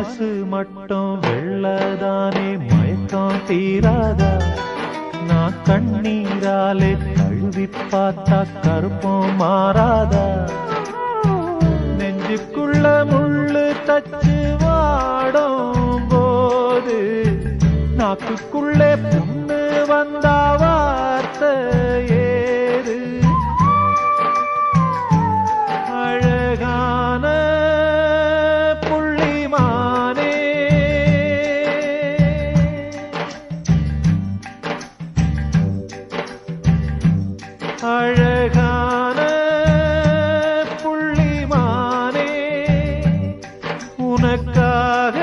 மனசு மட்டும் வெள்ளதானே மயக்கம் தீராதா நான் கண்ணீராலே கழுவி பார்த்தா கருப்பம் மாறாதா நெஞ்சுக்குள்ள முள்ளு தச்சு வாடும் போது நாக்குக்குள்ளே புண்ணு வந்தா வார்த்தை ஏது அழகான புள்ளிமானே அழகான புள்ளிமானே உனக்காக